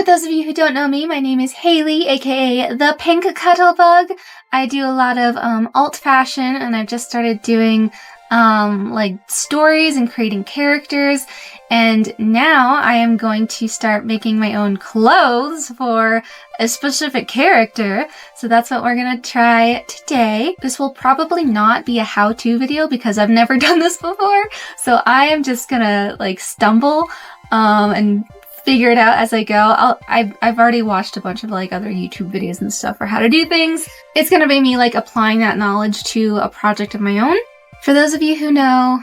For those of you who don't know me, my name is Haley, aka the Pink Cuttlebug. I do a lot of alt fashion, and I've just started doing like stories and creating characters, and now I am going to start making my own clothes for a specific character. So that's what we're gonna try today. This will probably not be a how-to video because I've never done this before, so I am just gonna like stumble and figure it out as I go. I've already watched a bunch of like other YouTube videos and stuff for how to do things. It's gonna be me like applying that knowledge to a project of my own. For those of you who know,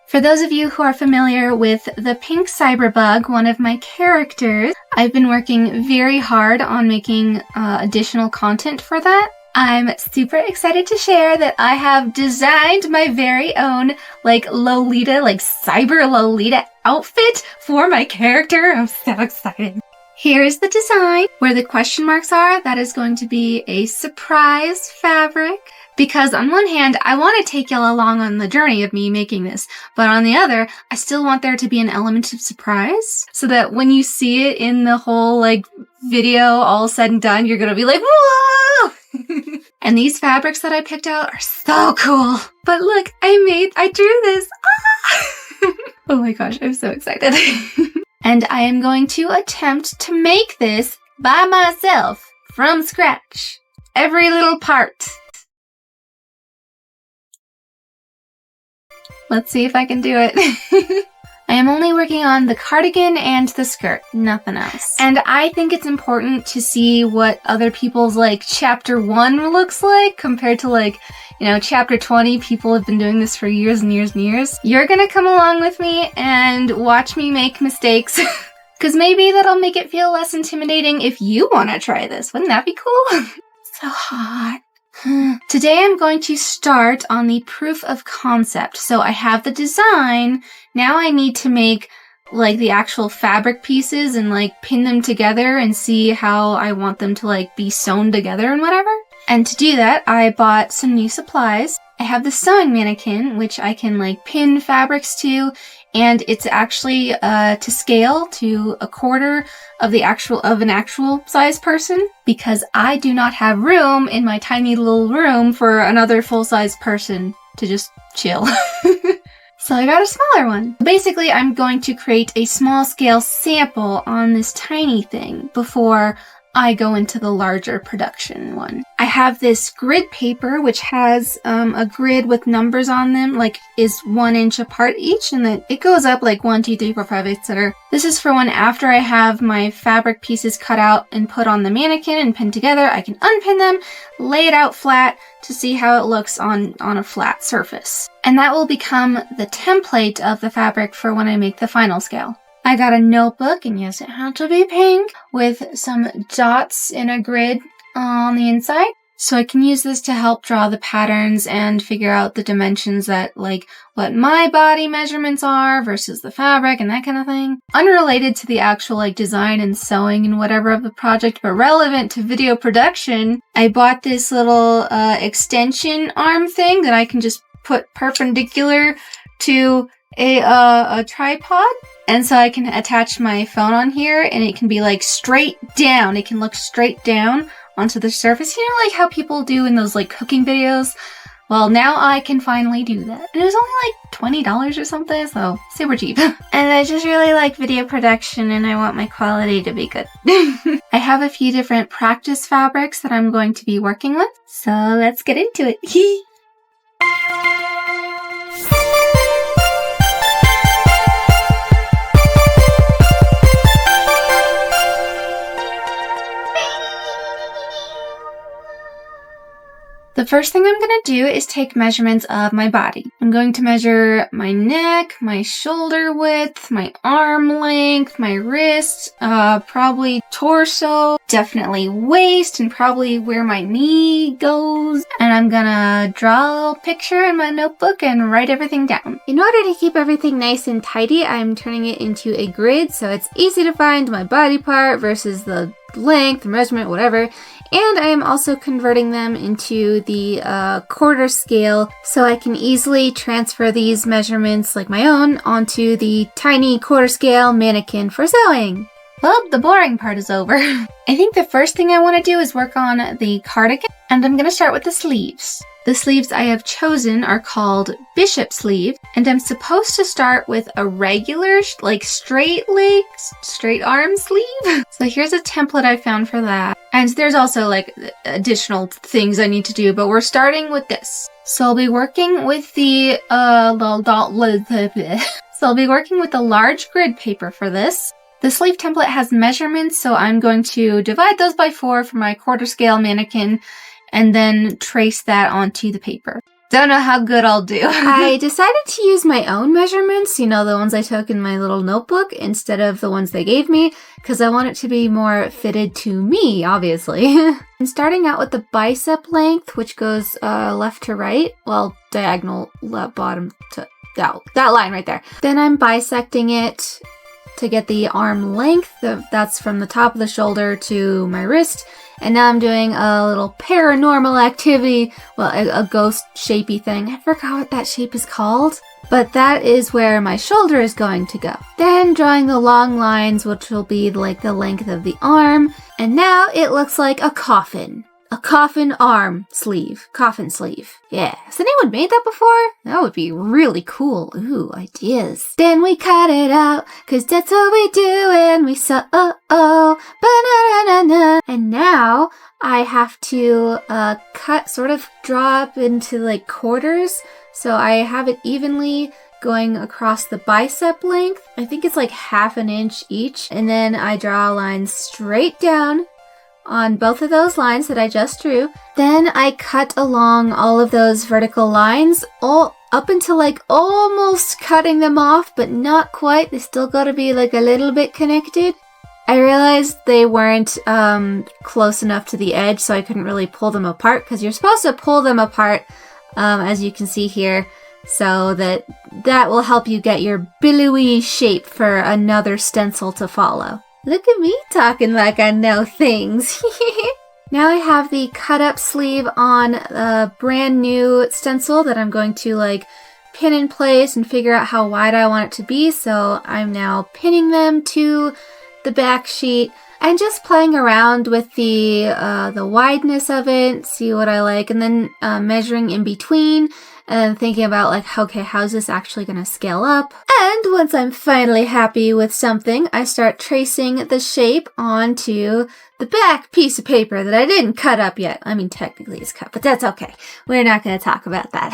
for those of you who are familiar with the Pink Cyberbug, one of my characters, I've been working very hard on making additional content for that. I'm super excited to share that I have designed my very own like Lolita, like Cyber Lolita outfit for my character. I'm so excited. Here's the design. Where the question marks are, that is going to be a surprise fabric. Because on one hand, I want to take y'all along on the journey of me making this, but on the other, I still want there to be an element of surprise, so that when you see it in the whole, like, video all said and done, you're gonna be like, whoa! And these fabrics that I picked out are so cool. But look, I drew this! Ah! Oh my gosh, I'm so excited. And I am going to attempt to make this by myself, from scratch. Every little part. Let's see if I can do it. I am only working on the cardigan and the skirt, nothing else. And I think it's important to see what other people's like chapter 1 looks like compared to like, you know, chapter 20. People have been doing this for years and years and years. You're gonna come along with me and watch me make mistakes. Because maybe that'll make it feel less intimidating if you want to try this. Wouldn't that be cool? So hot. Today I'm going to start on the proof of concept. So I have the design. Now I need to make like the actual fabric pieces and like pin them together and see how I want them to like be sewn together and whatever. And to do that, I bought some new supplies. I have the sewing mannequin, which I can like pin fabrics to, and it's actually to scale to 1/4 of an actual size person, because I do not have room in my tiny little room for another full-size person to just chill. So I got a smaller one. Basically, I'm going to create a small-scale sample on this tiny thing before I go into the larger production one. I have this grid paper, which has a grid with numbers on them, like is 1 inch apart each, and then it goes up like 1, 2, 3, 4, 5, etc. This is for when after I have my fabric pieces cut out and put on the mannequin and pinned together, I can unpin them, lay it out flat to see how it looks on a flat surface. And that will become the template of the fabric for when I make the final scale. I got a notebook, and yes, it had to be pink, with some dots in a grid on the inside. So I can use this to help draw the patterns and figure out the dimensions that, like, what my body measurements are versus the fabric and that kind of thing. Unrelated to the actual, like, design and sewing and whatever of the project, but relevant to video production, I bought this little extension arm thing that I can just put perpendicular to a tripod. And so I can attach my phone on here, and it can be like straight down. It can look straight down onto the surface. You know, like how people do in those like cooking videos? Well, now I can finally do that. And it was only like $20 or something, so super cheap. And I just really like video production, and I want my quality to be good. I have a few different practice fabrics that I'm going to be working with. So let's get into it. The first thing I'm going to do is take measurements of my body. I'm going to measure my neck, my shoulder width, my arm length, my wrist, probably torso, definitely waist, and probably where my knee goes. And I'm gonna draw a little picture in my notebook and write everything down. In order to keep everything nice and tidy, I'm turning it into a grid so it's easy to find my body part versus the length, measurement, whatever. And I am also converting them into the 1/4 scale so I can easily transfer these measurements like my own onto the tiny 1/4 scale mannequin for sewing. Well, the boring part is over. I think the first thing I want to do is work on the cardigan, and I'm going to start with the sleeves. The sleeves I have chosen are called bishop sleeve, and I'm supposed to start with a regular, like straight arm sleeve. So here's a template I found for that. And there's also like additional things I need to do, but we're starting with this. So I'll be working with the large grid paper for this. The sleeve template has measurements, so I'm going to divide those by 4 for my quarter scale mannequin and then trace that onto the paper. Don't know how good I'll do. I decided to use my own measurements, the ones I took in my little notebook, instead of the ones they gave me, because I want it to be more fitted to me, obviously. I'm starting out with the bicep length, which goes left to right, well, diagonal left, bottom to that line right there. Then I'm bisecting it to get the arm length. That's from the top of the shoulder to my wrist. And now I'm doing a little paranormal activity, well, a ghost shapey thing. I forgot what that shape is called, but that is where my shoulder is going to go. Then drawing the long lines, which will be like the length of the arm. And now it looks like a coffin. A coffin arm sleeve. Coffin sleeve. Yeah. Has anyone made that before? That would be really cool. Ooh, ideas. Then we cut it out, 'cause that's what we do, and we sew. Ba-na-na-na-na. And now I have to draw up into like quarters. So I have it evenly going across the bicep length. I think it's like 1/2 inch each. And then I draw a line straight down on both of those lines that I just drew. Then I cut along all of those vertical lines, all up until like almost cutting them off, but not quite. They still gotta be like a little bit connected. I realized they weren't close enough to the edge, so I couldn't really pull them apart, because you're supposed to pull them apart, as you can see here, so that will help you get your billowy shape for another stencil to follow. Look at me talking like I know things. Now I have the cut up sleeve on a brand new stencil that I'm going to like pin in place and figure out how wide I want it to be. So I'm now pinning them to the back sheet and just playing around with the wideness of it, see what I like, and then measuring in between and thinking about like, okay, how's this actually going to scale up? And once I'm finally happy with something, I start tracing the shape onto the back piece of paper that I didn't cut up yet. I mean, technically it's cut, but that's okay. We're not going to talk about that.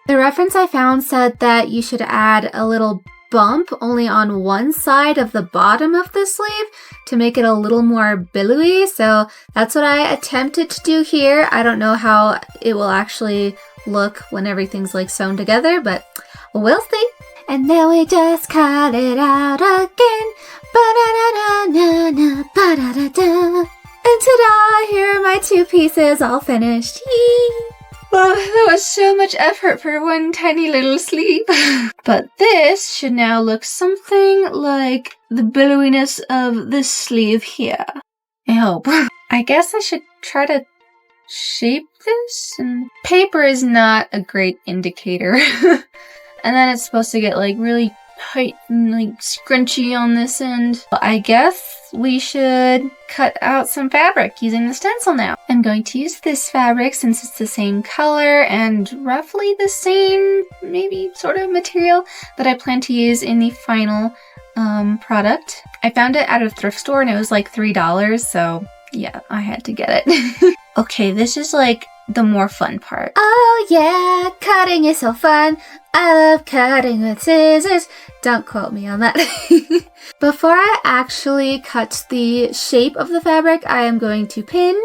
The reference I found said that you should add a little bump only on one side of the bottom of the sleeve to make it a little more billowy. So that's what I attempted to do here. I don't know how it will actually look when everything's like sewn together, but we'll see. And then we just cut it out again. Ba-da-da-da-na-na, ba-da-da-da. And ta-da! Here are my 2 pieces all finished. Yee! Well, that was so much effort for one tiny little sleeve. But this should now look something like the billowiness of this sleeve here. I hope. I guess I should try to shape this, and paper is not a great indicator. And then it's supposed to get like really tight and like scrunchy on this end. I guess we should cut out some fabric using the stencil now. I'm going to use this fabric since it's the same color and roughly the same, maybe sort of material that I plan to use in the final product. I found it at a thrift store and it was like $3, so yeah, I had to get it. Okay, this is like the more fun part. Oh yeah, cutting is so fun. I love cutting with scissors. Don't quote me on that. Before I actually cut the shape of the fabric, I am going to pin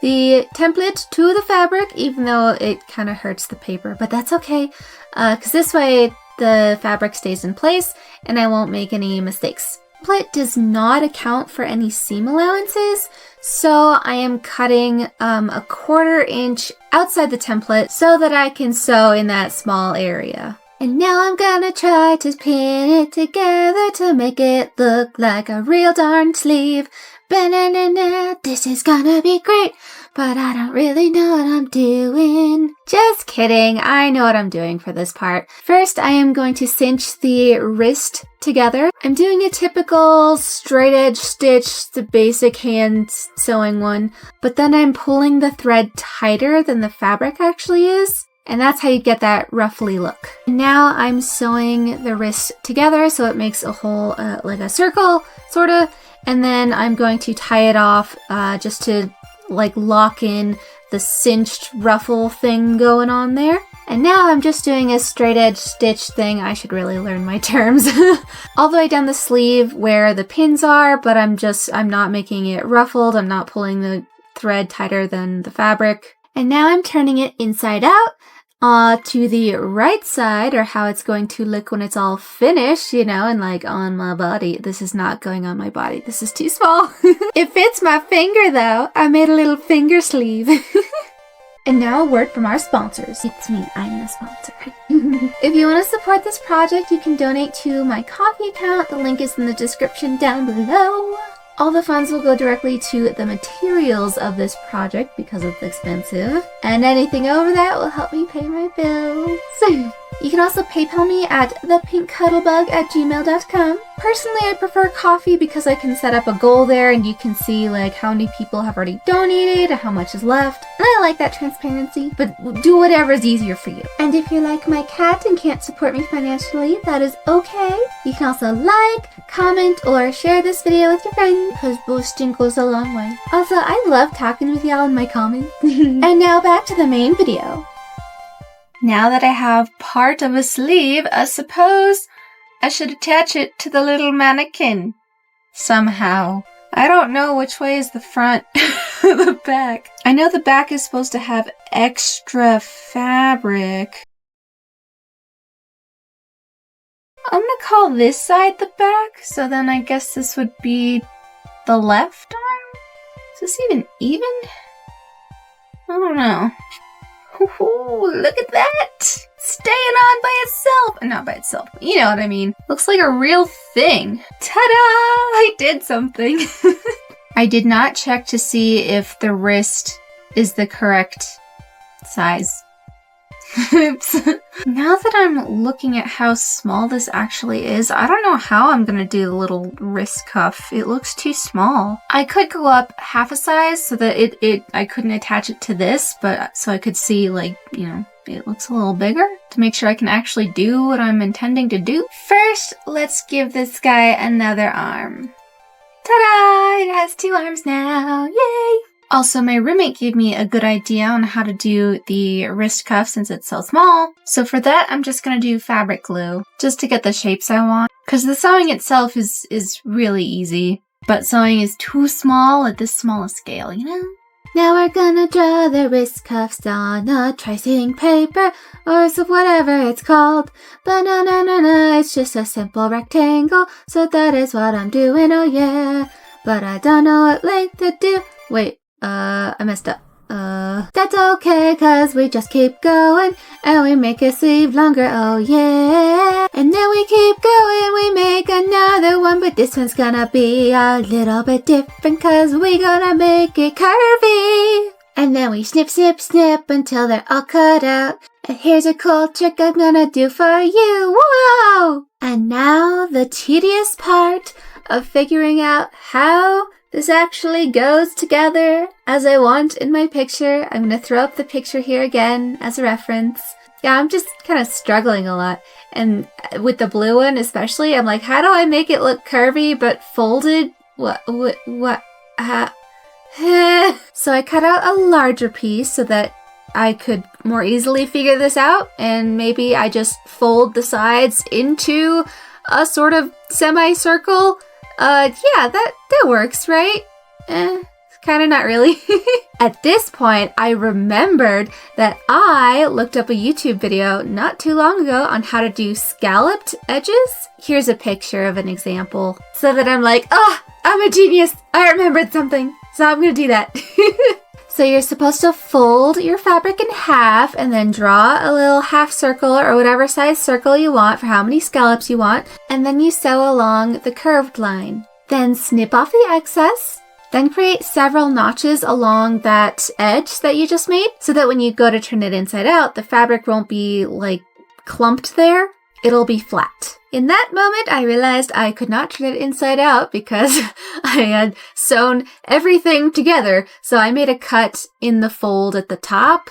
the template to the fabric, even though it kind of hurts the paper, but that's okay, because this way the fabric stays in place and I won't make any mistakes. The template does not account for any seam allowances, so I am cutting a 1/4 inch outside the template so that I can sew in that small area. And now I'm gonna try to pin it together to make it look like a real darn sleeve. Ba-na-na-na, this is gonna be great. but I don't really know what I'm doing. Just kidding, I know what I'm doing for this part. First, I am going to cinch the wrist together. I'm doing a typical straight edge stitch, the basic hand sewing one, but then I'm pulling the thread tighter than the fabric actually is. And that's how you get that ruffly look. Now I'm sewing the wrist together so it makes a whole, like a circle, sort of. And then I'm going to tie it off just to like lock in the cinched ruffle thing going on there. And now I'm just doing a straight edge stitch thing. I should really learn my terms. All the way down the sleeve where the pins are, but I'm not making it ruffled. I'm not pulling the thread tighter than the fabric. And now I'm turning it inside out. To the right side, or how it's going to look when it's all finished, you know, and like on my body. This is not going on my body. This is too small. It fits my finger though. I made a little finger sleeve. And now a word from our sponsors. It's me, I'm the sponsor. If you want to support this project, you can donate to my Ko-fi account. The link is in the description down below. All the funds will go directly to the materials of this project because it's expensive, and anything over that will help me pay my bills. You can also PayPal me at thepinkcuttlebug@gmail.com. Personally, I prefer Ko-fi because I can set up a goal there and you can see like how many people have already donated and how much is left. And I like that transparency, but do whatever is easier for you. And if you're like my cat and can't support me financially, that is okay. You can also like, comment, or share this video with your friends because boosting goes a long way. Also, I love talking with y'all in my comments. And now back to the main video. Now that I have part of a sleeve, I suppose I should attach it to the little mannequin. Somehow. I don't know which way is the front or the back. I know the back is supposed to have extra fabric. I'm gonna call this side the back, so then I guess this would be the left arm? Is this even? I don't know. Ooh, look at that! Staying on by itself! Not by itself, you know what I mean. Looks like a real thing. Ta-da! I did something. I did not check to see if the wrist is the correct size. Oops. Now that I'm looking at how small this actually is, I don't know how I'm gonna do the little wrist cuff. It looks too small. I could go up half a size so that I couldn't attach it to this, but so I could see, like, you know, it looks a little bigger to make sure I can actually do what I'm intending to do. First, let's give this guy another arm. Ta-da! It has 2 arms now. Yay! Also, my roommate gave me a good idea on how to do the wrist cuff since it's so small. So for that, I'm just going to do fabric glue just to get the shapes I want. Because the sewing itself is really easy, but sewing is too small at this small a scale, you know? Now we're gonna draw the wrist cuffs on a tracing paper or so whatever it's called. But no, it's just a simple rectangle. So that is what I'm doing, oh yeah. But I don't know what length to do. Wait. I messed up. That's okay, cause we just keep going, and we make a sleeve longer, oh yeah. And then we keep going, we make another one, but this one's gonna be a little bit different, cause we gonna make it curvy. And then we snip, snip, snip until they're all cut out. And here's a cool trick I'm gonna do for you, whoa! And now the tedious part of figuring out how this actually goes together as I want in my picture. I'm going to throw up the picture here again as a reference. Yeah, I'm just kind of struggling a lot. And with the blue one especially, I'm like, how do I make it look curvy but folded? What? So I cut out a larger piece so that I could more easily figure this out. And maybe I just fold the sides into a sort of semicircle. Yeah, that works, right? Kind of not really. At this point, I remembered that I looked up a YouTube video not too long ago on how to do scalloped edges. Here's a picture of an example. So that I'm like, I'm a genius. I remembered something. So I'm gonna do that. So you're supposed to fold your fabric in half and then draw a little half circle or whatever size circle you want for how many scallops you want. And then you sew along the curved line. Then snip off the excess Then create several notches along that edge that you just made so that when you go to turn it inside out, the fabric won't be like clumped there. It'll be flat. In that moment, I realized I could not turn it inside out because I had sewn everything together. So I made a cut in the fold at the top.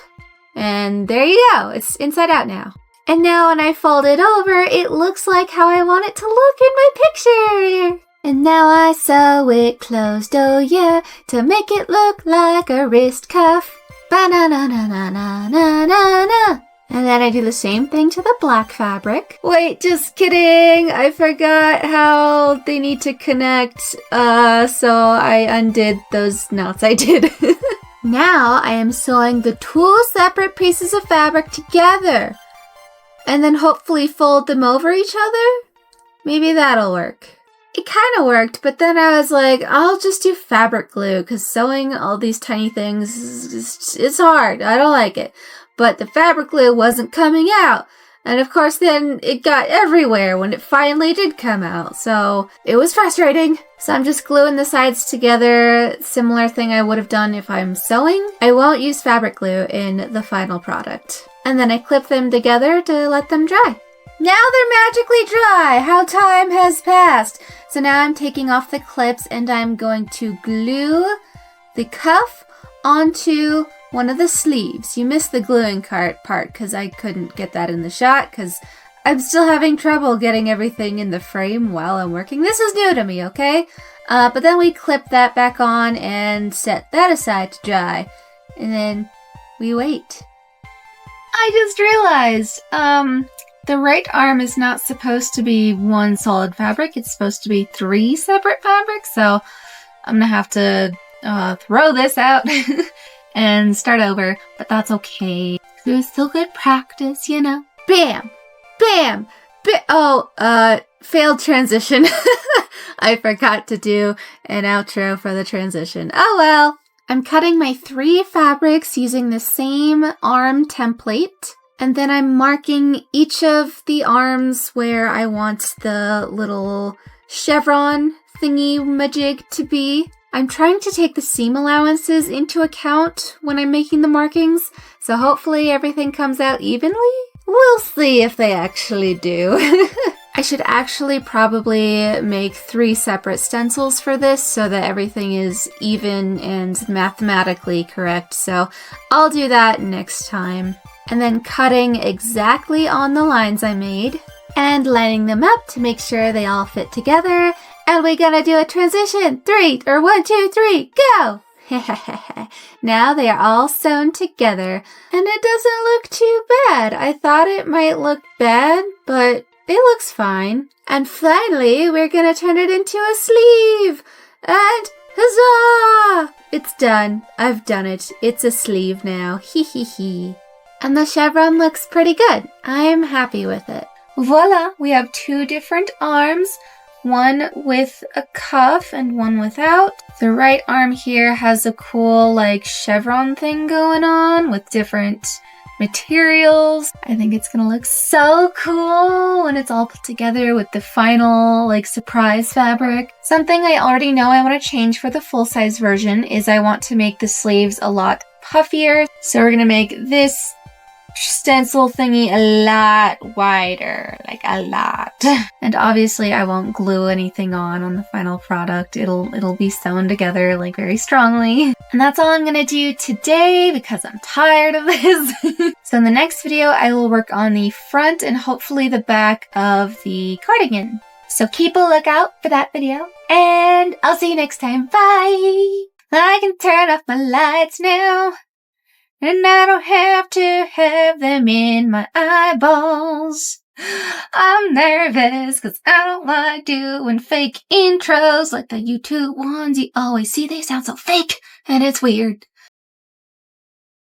And there you go. It's inside out now. And now when I fold it over, it looks like how I want it to look in my picture. And now I sew it closed, oh yeah, to make it look like a wrist cuff. Ba-na-na-na-na-na-na-na. And then I do the same thing to the black fabric. Wait, just kidding. I forgot how they need to connect, so I undid those knots I did. Now I am sewing the 2 separate pieces of fabric together. And then hopefully fold them over each other? Maybe that'll work. It kind of worked, but then I was like, I'll just do fabric glue because sewing all these tiny things is hard. I don't like it. But the fabric glue wasn't coming out. And of course then it got everywhere when it finally did come out. So it was frustrating. So I'm just gluing the sides together. Similar thing I would have done if I'm sewing. I won't use fabric glue in the final product. And then I clip them together to let them dry. Now they're magically dry! How time has passed! So now I'm taking off the clips and I'm going to glue the cuff onto one of the sleeves. You missed the gluing part because I couldn't get that in the shot because I'm still having trouble getting everything in the frame while I'm working. This is new to me, okay? But then we clip that back on and set that aside to dry. And then we wait. I just realized, the right arm is not supposed to be one solid fabric. It's supposed to be 3 separate fabrics. So I'm going to have to throw this out and start over. But that's okay. It's still good practice, you know. Bam! Bam! Failed transition. I forgot to do an outro for the transition. Oh well. I'm cutting my 3 fabrics using the same arm template. And then I'm marking each of the arms where I want the little chevron thingy-majig to be. I'm trying to take the seam allowances into account when I'm making the markings, so hopefully everything comes out evenly. We'll see if they actually do. I should actually probably make 3 separate stencils for this so that everything is even and mathematically correct, so I'll do that next time. And then cutting exactly on the lines I made and lining them up to make sure they all fit together. And we're gonna do a transition. 1, 2, 3, go! Now they are all sewn together and it doesn't look too bad. I thought it might look bad, but it looks fine. And finally, we're gonna turn it into a sleeve. And huzzah! It's done. I've done it. It's a sleeve now. Hee hee hee. And the chevron looks pretty good. I'm happy with it. Voila! We have 2 different arms. One with a cuff and one without. The right arm here has a cool like chevron thing going on with different materials. I think it's gonna look so cool when it's all put together with the final like surprise fabric. Something I already know I want to change for the full-size version is I want to make the sleeves a lot puffier. So we're gonna make this stencil thingy a lot wider, like a lot. And obviously I won't glue anything on the final product. It'll be sewn together like very strongly. And that's all I'm gonna do today because I'm tired of this. So in the next video I will work on the front and hopefully the back of the cardigan. So keep a lookout for that video and I'll see you next time. Bye! I can turn off my lights now. And I don't have to have them in my eyeballs. I'm nervous cause I don't like doing fake intros like the YouTube ones you always see. They sound so fake and it's weird.